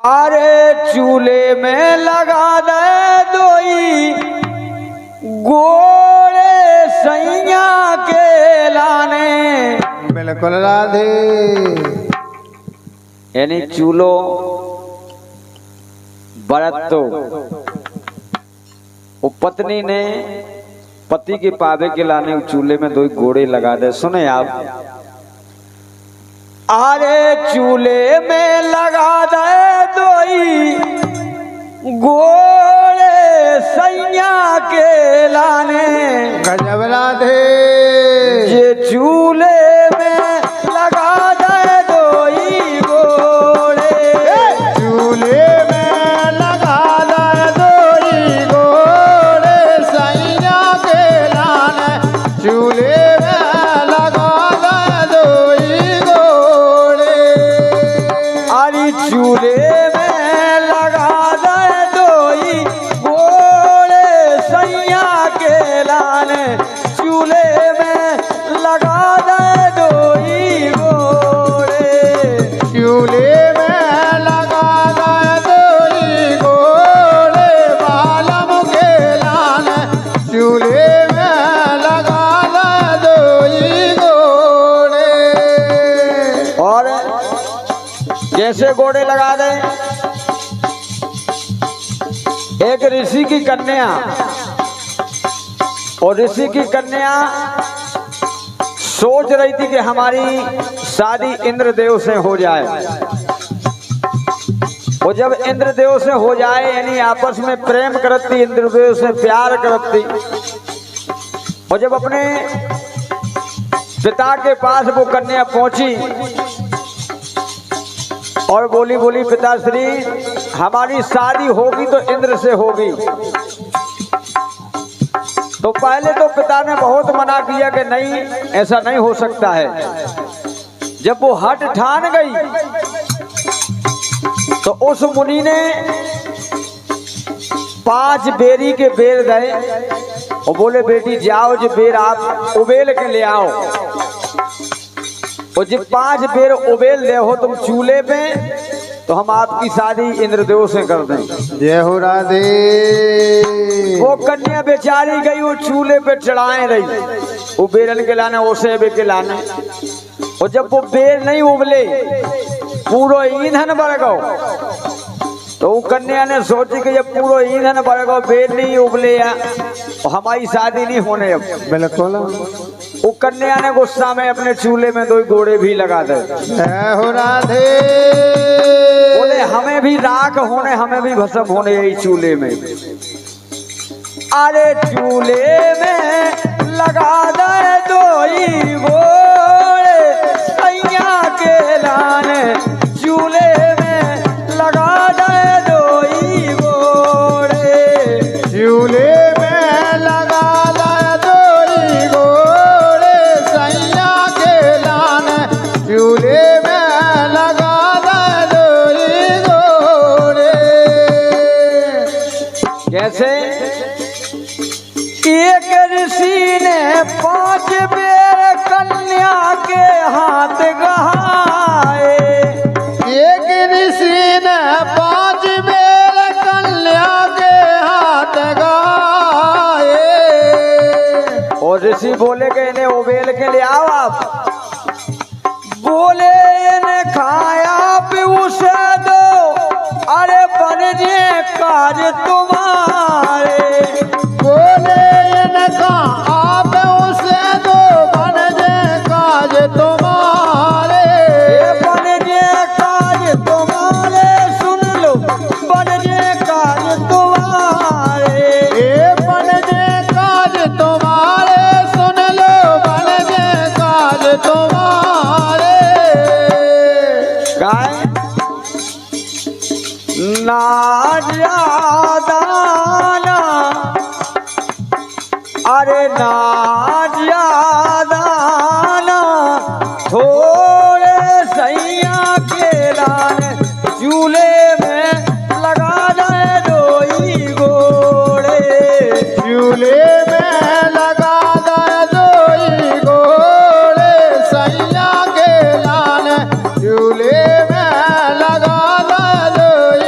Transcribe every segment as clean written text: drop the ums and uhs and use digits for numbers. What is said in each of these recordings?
अरे चूल्हे में लगा दे दोई गोरे सैया के लाने। बिल्कुल राधे। यानी चूल्हो बरत तो वो पत्नी ने पति के पावे के लाने चूल्हे में दो घोड़े लगा दे। सुने आप, अरे चूल्हे में लगा दे दोई घोड़े सैया के लाने। गजब राधे। ये चूल्हे में लगा दे दोई घोड़े, चूल्हे में लगा दे दोई घोड़े सैया के लाने। चूल्हे में लगा दे दोई घोड़े। अरे चूल्हे में लगा दे दोई घोड़े सैया के लाने। चूल्हे में लगा दे दोई घोड़े, चूल्हे में लगा दे दोई घोड़े बालम के लाने। चूल्हे में लगा दे दोई घोड़े। और जैसे घोड़े लगा दे, एक ऋषि की कन्या और ऋषि की कन्या सोच रही थी कि हमारी शादी इंद्रदेव से हो जाए। और जब इंद्रदेव से हो जाए यानी आपस में प्रेम करती, इंद्रदेव से प्यार करती, और जब अपने पिता के पास वो कन्या पहुंची और बोली पिताश्री हमारी शादी होगी तो इंद्र से होगी। तो पहले तो पिता ने बहुत मना किया कि नहीं, ऐसा नहीं हो सकता है। जब वो हट ठान गई तो उस मुनि ने 5 बेरी के बेर गए और बोले बेटी जाओ जो बेर आप उबेल के ले आओ। और जब 5 बेर उबेल ले हो तुम चूल्हे पे तो हम आपकी शादी इंद्रदेव से कर दें। जय हो राधे। वो कन्या बेचारी गई वो चूल्हे पे चढ़ाए रही, वो बेरन के लाने ओसे बे के लाने। और जब वो बेर नहीं उबले पूरा ईंधन बढ़ गो तो वो कन्या ने सोची कि जब पूरा ईंधन बढ़ गो बेर नहीं उबले तो हमारी शादी नहीं होने। अब बिल्कुल वो कन्या ने गुस्सा में अपने चूल्हे में 2 घोड़े भी लगा दे। जय हो राधे। बोले हमें भी राख होने, हमें भी भस्म होने यही चूल्हे में। अरे चूल्हे में लगा दे दोई घोड़े सैया के लाने। चूल्हे में लगा दे दोई घोड़े, चूल्हे में लगा दे दोई घोड़े सैया के लाने। चूल्हे में लगा दे दोई घोड़े। कैसे? एक ऋषि ने 5 बेर कन्या के हाथ गहाए। एक ऋषि ने 5 बेर कन्या के हाथ गाए। और ऋषि बोले कि इन्हें उबेल के ले आओ आप। बोले इन्हें खाया भी उसे दो, अरे बन जे काज तुम्हारे। बोले इनका आप उसे दो बन जे काज तुम्हारे। बन जे काज तुम्हारे, सुन लो बन जे काज तुम्हारे। बन जे काज तुम्हारे, सुन लो बन जे काज तुम्हारे। गाय ना ज्यादा ना, अरे ना ज्यादा ना, थोड़े सैया के लाने। चूल्हे में लगा दे दोई घोड़े, चूल्हे में लगा दे दोई घोड़े सैया के लाने। चूल्हे में लगा दे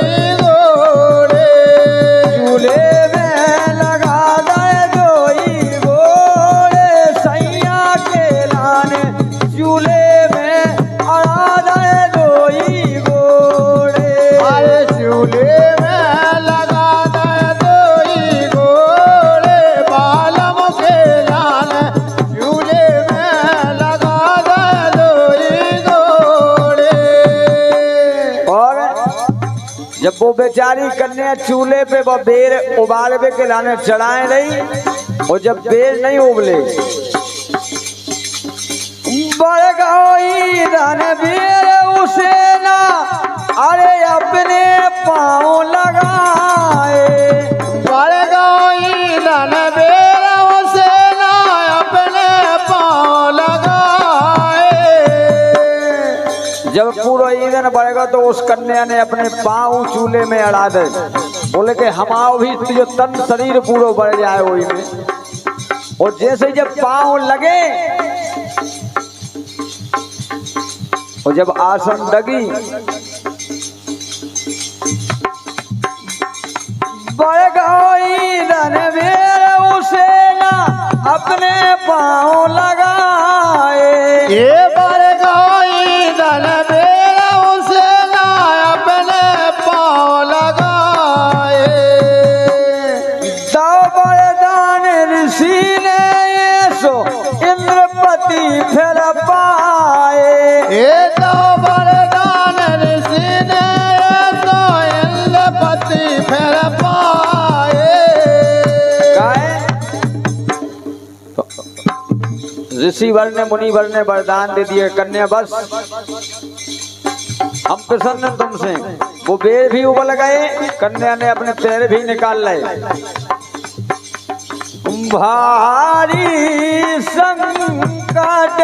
जब वो बेचारी कन्या चूल्हे पे वो बेर उबालवे के लाने चढ़ाए रही, और जब बेर नहीं उबले, बढ़ गई रणबीर उसे ना अरे अपने पाँव लगाए, बढ़ गई रणबीर उसे ना अपने पाँव लगाए। जब पूरा ईंधन बढ़ेगा तो उस कन्या ने अपने पाँव चूल्हे में अड़ा दे, बोले कि हमारा भी जो तन शरीर पूरा बढ़ जाए वही में। और जैसे जब पाँव लगे और जब आसन लगी, बढ़ गई रणबीर उसे ना अपने पाँव लगाए, ये बढ़ गई रणबीर उसे ना अपने पाँव लगाए। दो वरदान ऋषि ने ये सो इंद्रपति फिर पाए, ये तो वरदान ऋषि ने तो इंद्रपति फिर पाए। तो ऋषि वर ने मुनि वर ने वरदान दे दिए, कन्या बस हम प्रसन्न तुमसे। वो बेर भी उबल गए, कन्या ने अपने पैर भी निकाल लाए। भारी संकट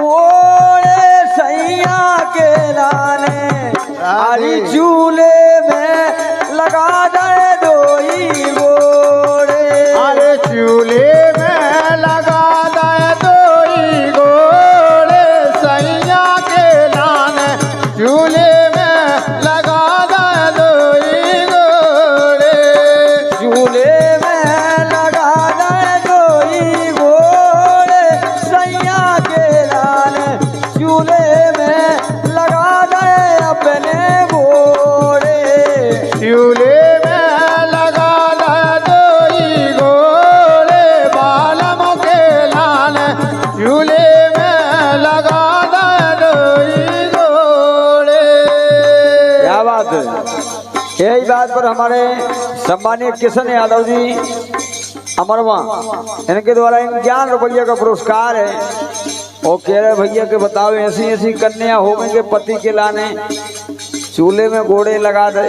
ओए सैया के लाने, हरी चूल्हे में लगा दे दोई गोड़े, अरे चूल्हे में लगा दे दोई गोड़े, सैया के लाने चूल्हे में लगा दे दोई गोड़े। चूल्हे में लगा दे दोई गोड़े, सैया के लाने चूल्हे में लगा दे अपने गोड़े, चूल्हे में लगा दे दोई गोड़े, बालम के लाने चूल्हे में लगा दे दोई गोड़े। क्या बात है। यही बात पर हमारे सम्मानित किशन यादव जी अमरवा, इनके द्वारा 51 रुपये का पुरस्कार है। वो कह रहे भैया के बताओ ऐसी ऐसी कन्या हो गई के पति के लाने चूल्हे में घोड़े लगा दे।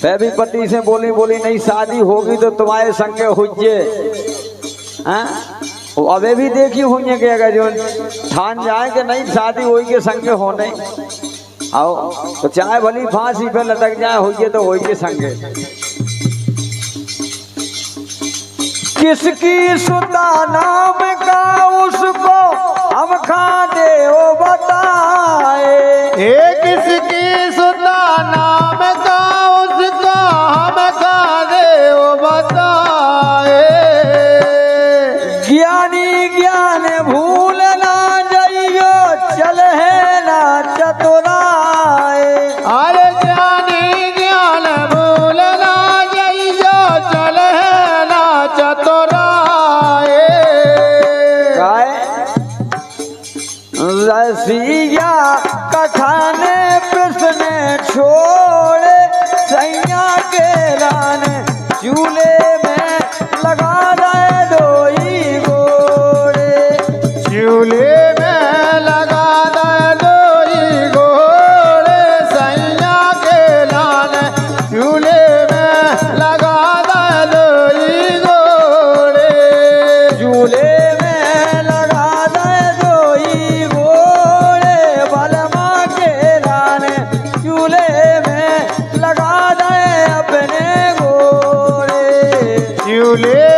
मैं भी पति से बोली नहीं शादी होगी तो तुम्हारे संगे हुज्जे, वो अबे भी देखी हुई कि अगर जो ठान जाए कि नहीं शादी होई के संगे होने आओ, तो चाहे भली फांसी पे लटक जाए होइए तो होइए संगे। किसकी सुता नाम का उसको हम खा दे ओ बताए, ये किसकी सुता नाम का उसको हम खा दे वो बताए। ज्ञानी ज्ञान भूल ना जाइयो चल है ना चतुराए, अरे ज्ञानी ज्ञान भूल ना जाइयो चल है ना चतुराए। रसिया कखाने पिसने छोड़े, सैया के लाने चूल्हे में लगा दे दोई गोड़े, चूल्हे में लगा दे दोई गोड़े, सैया के लाने चूल्हे में लगा दे दोई गोड़े। चूल्हे में लगा दे दोई गोड़े, बलमा के लाने चूल्हे में लगा दे अपने गोड़े, चूल्हे